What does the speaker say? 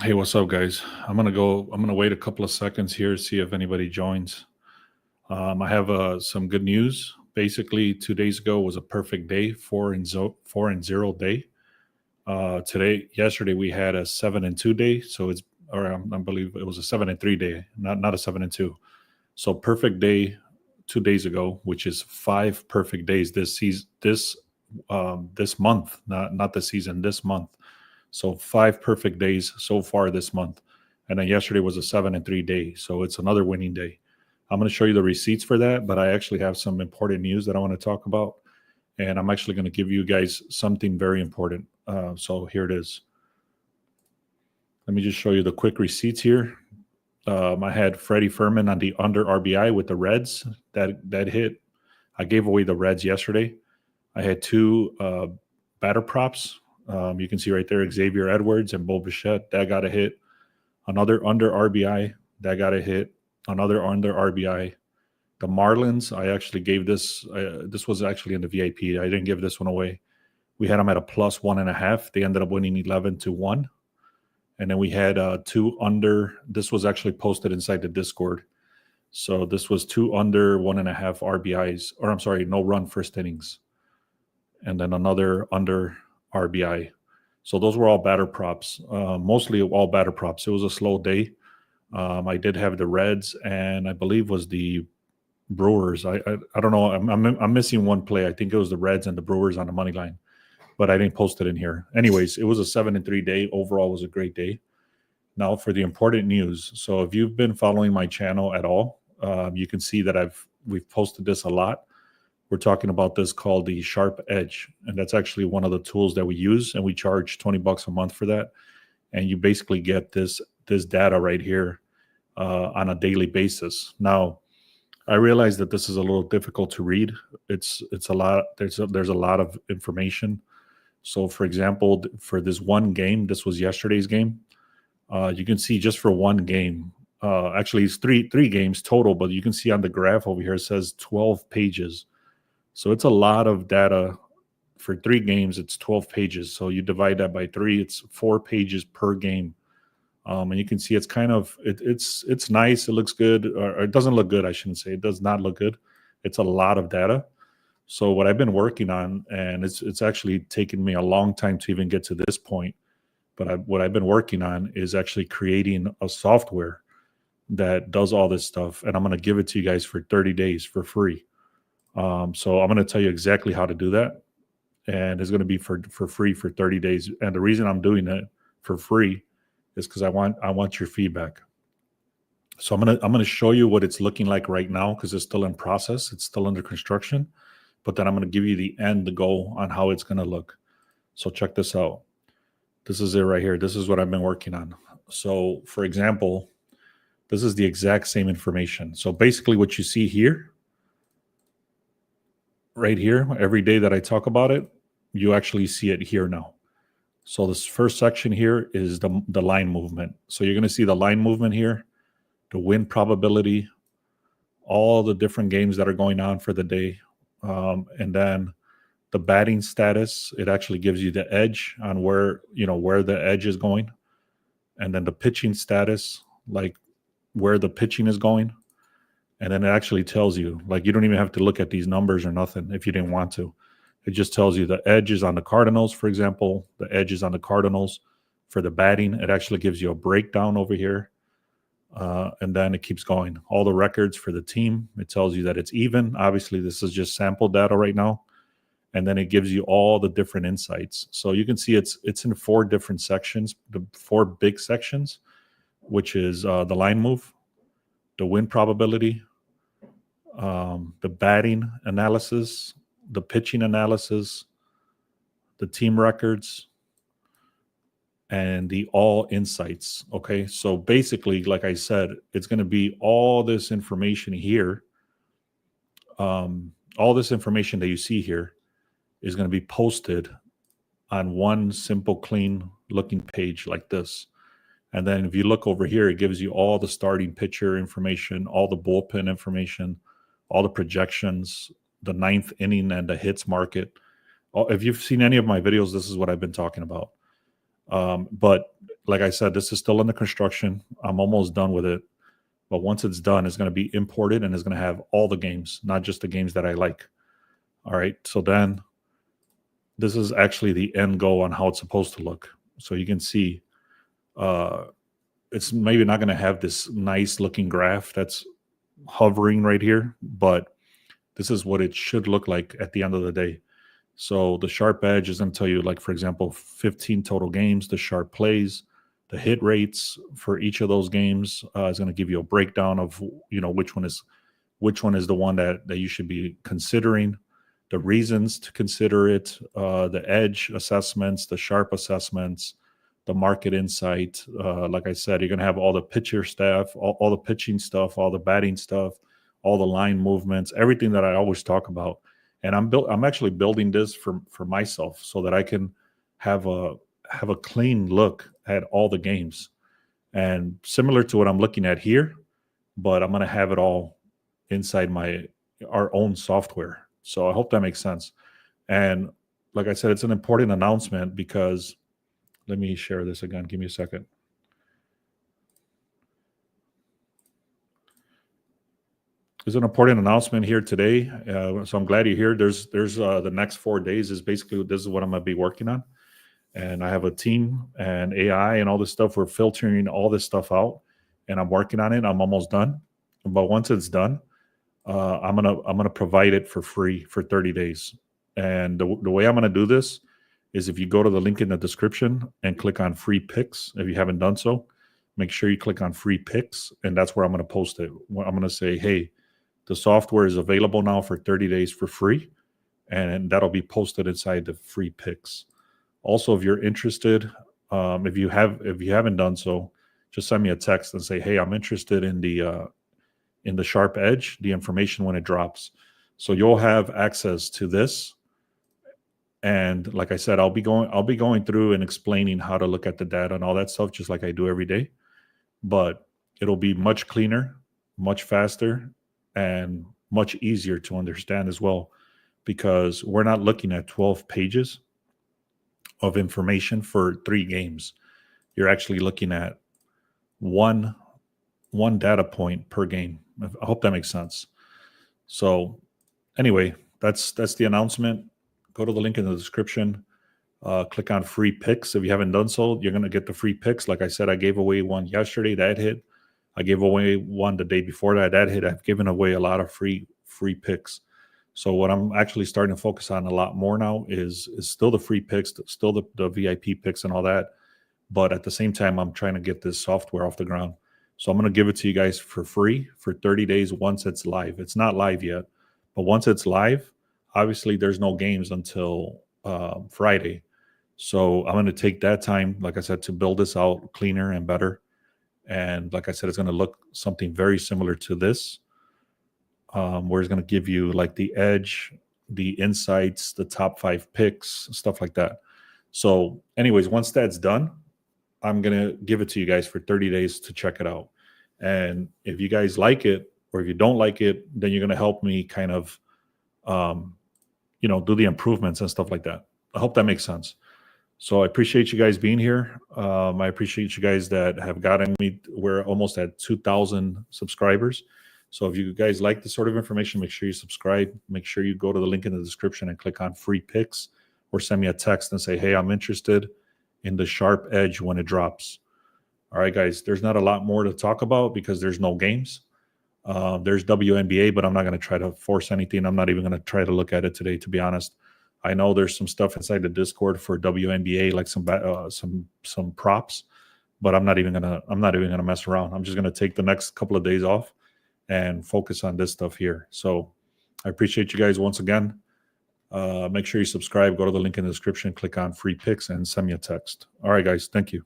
Hey, what's up, guys? I'm gonna wait a couple of seconds here, see if anybody joins. I have some good news. Basically, 2 days ago was a perfect day, 4-0 day. Yesterday we had a 7-2 day, so I believe it was a 7-3 day, not a 7-2. So perfect day 2 days ago, which is five perfect days this season, this month, not the season, this month. So five perfect days so far this month. And then yesterday was a 7-3 day. So it's another winning day. I'm going to show you the receipts for that, but I actually have some important news that I want to talk about. And I'm actually going to give you guys something very important. So here it is. Let me just show you the quick receipts here. I had Freddie Fermin on the under RBI with the Reds. That hit. I gave away the Reds yesterday. I had two batter props. You can see right there Xavier Edwards and Bo Bichette. That got a hit. Another under RBI. That got a hit. Another under RBI. The Marlins, I actually gave this. This was actually in the VIP. I didn't give this one away. We had them at a +1.5. They ended up winning 11-1. And then we had two under. This was actually posted inside the Discord. So this was two under 1.5 RBIs, or I'm sorry, no run first innings. And then another under RBI. So those were all batter props, mostly all batter props. It was a slow day. I did have the Reds, and I believe was the Brewers. I don't know. I'm missing one play. I think it was the Reds and the Brewers on the money line, but I didn't post it in here. Anyways, it was a 7-3 day. Overall, it was a great day. Now for the important news. So if you've been following my channel at all, you can see that we've posted this a lot. We're talking about this called the Sharp Edge, and that's actually one of the tools that we use, and we charge $20 a month for that. And you basically get this data right here on a daily basis. Now, I realize that this is a little difficult to read. It's a lot. There's a lot of information. So, for example, for this one game, this was yesterday's game. You can see just for one game. Actually, it's three games total, but you can see on the graph over here it says 12 pages. So it's a lot of data. For 3 games, it's 12 pages. So you divide that by 3, it's 4 pages per game. And you can see it's kind of it's nice. It looks good, or it doesn't look good. I shouldn't say it does not look good. It's a lot of data. So what I've been working on, and it's actually taken me a long time to even get to this point, but what I've been working on is actually creating a software that does all this stuff, and I'm going to give it to you guys for 30 days for free. So I'm going to tell you exactly how to do that, and it's going to be for free for 30 days. And the reason I'm doing it for free is because I want your feedback. So I'm gonna show you what it's looking like right now, because it's still in process, it's still under construction. But then I'm gonna give you the goal on how it's gonna look. So check this out. This is it right here. This is what I've been working on. So for example, this is the exact same information. So basically, what you see here, right here, every day that I talk about it, you actually see it here now. So this first section here is the line movement. So you're going to see the line movement here, the win probability, all the different games that are going on for the day, and then the batting status. It actually gives you the edge on where the edge is going, and then the pitching status, like where the pitching is going. And then it actually tells you, like, you don't even have to look at these numbers or nothing if you didn't want to. It just tells you the edge is on the Cardinals, for example. The edge is on the Cardinals. For the batting, it actually gives you a breakdown over here. And then it keeps going. All the records for the team, it tells you that it's even. Obviously, this is just sample data right now. And then it gives you all the different insights. So you can see it's in 4 different sections, the 4 big sections, which is the line move, the win probability, the batting analysis, the pitching analysis, the team records, and the all insights. Okay, so basically, like I said, it's going to be all this information here. All this information that you see here is going to be posted on one simple, clean looking page like this. And then if you look over here, it gives you all the starting pitcher information, all the bullpen information, all the projections, the 9th inning and the hits market. If you've seen any of my videos, this is what I've been talking about. But like I said, this is still in the construction. I'm almost done with it. But once it's done, it's going to be imported and it's going to have all the games, not just the games that I like. All right. So then this is actually the end goal on how it's supposed to look. So you can see it's maybe not going to have this nice looking graph that's hovering right here, but this is what it should look like at the end of the day. So the sharp edge is going to tell you, like, for example, 15 total games, the sharp plays, the hit rates for each of those games is going to give you a breakdown of, which one is the one that you should be considering, the reasons to consider it, the edge assessments, the sharp assessments, the market insight. Like I said, you're going to have all the pitcher staff, all the pitching stuff, all the batting stuff, all the line movements, everything that I always talk about. And I'm actually building this for myself so that I can have a clean look at all the games, and similar to what I'm looking at here, but I'm going to have it all inside our own software. So I hope that makes sense. And like I said, it's an important announcement because let me share this again. Give me a second. There's an important announcement here today. So I'm glad you're here. There's the next 4 days is basically, this is what I'm going to be working on. And I have a team and AI and all this stuff. We're filtering all this stuff out and I'm working on it. I'm almost done. But once it's done, I'm gonna provide it for free for 30 days. And the way I'm gonna do this is if you go to the link in the description and click on free picks, if you haven't done so, make sure you click on free picks, and that's where I'm gonna post it. I'm gonna say, hey, the software is available now for 30 days for free, and that'll be posted inside the free picks. Also, if you're interested, if you haven't done so, just send me a text and say, hey, I'm interested in the sharp edge, the information when it drops. So you'll have access to this. And like I said, I'll be going through and explaining how to look at the data and all that stuff, just like I do every day. But it'll be much cleaner, much faster, and much easier to understand as well, because we're not looking at 12 pages of information for 3 games. You're actually looking at one data point per game. I hope that makes sense. So anyway, that's the announcement. Go to the link in the description. Click on free picks. If you haven't done so, you're going to get the free picks. Like I said, I gave away one yesterday. That hit. I gave away one the day before that. That hit. I've given away a lot of free picks. So what I'm actually starting to focus on a lot more now is still the free picks, still the VIP picks and all that. But at the same time, I'm trying to get this software off the ground. So I'm going to give it to you guys for free for 30 days once it's live. It's not live yet, but once it's live, obviously there's no games until Friday. So I'm going to take that time, like I said, to build this out cleaner and better. And like I said, it's going to look something very similar to this, where it's going to give you like the edge, the insights, the top 5 picks, stuff like that. So anyways, once that's done, I'm going to give it to you guys for 30 days to check it out. And if you guys like it, or if you don't like it, then you're going to help me kind of, do the improvements and stuff like that. I hope that makes sense. So I appreciate you guys being here. I appreciate you guys that have gotten me. We're almost at 2,000 subscribers. So if you guys like this sort of information, make sure you subscribe. Make sure you go to the link in the description and click on free picks, or send me a text and say, hey, I'm interested in the sharp edge when it drops. All right, guys, there's not a lot more to talk about because there's no games. There's WNBA, but I'm not going to try to force anything. I'm not even going to try to look at it today, to be honest. I know there's some stuff inside the Discord for WNBA, like some props, but I'm not even gonna mess around. I'm just gonna take the next couple of days off and focus on this stuff here. So I appreciate you guys once again. Make sure you subscribe. Go to the link in the description, click on free picks, and send me a text. All right, guys. Thank you.